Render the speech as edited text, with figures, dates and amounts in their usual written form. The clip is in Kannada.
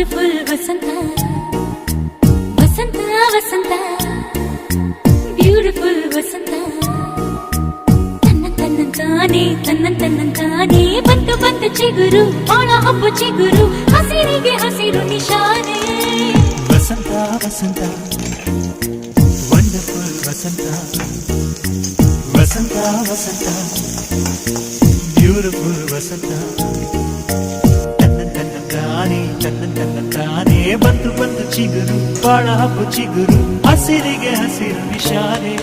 ಬ್ಯೂಟಿಫುಲ್ ವಸಂತ ವಸಂತ ವಸಂತ ಬ್ಯೂಟಿಫುಲ್ ವಸಂತ ತನ್ನಂತಾನೆ ಬಂತು ಬಂತು ಚಿಗುರು ಬಾಳ ಹಬ್ಬ ಚಿಗುರು ಹಸಿರಿಗೆ ಹಸಿರು ನಿಶಾನೆ ವಸಂತ ವಸಂತ ವಂಡರ್ಫುಲ್ ವಸಂತ ವಸಂತ ವಸಂತ ಬ್ಯೂಟಿಫುಲ್ ವಸಂತ ತನ್ನಂತಾನೆ ಬಂತು ಬಂತು ಚಿಗುರು ಬಾಳ ಹಬ್ಬ ಚಿಗುರು ಹಸಿರಿಗೆ ಹಸಿರು ನಿಶಾನೆ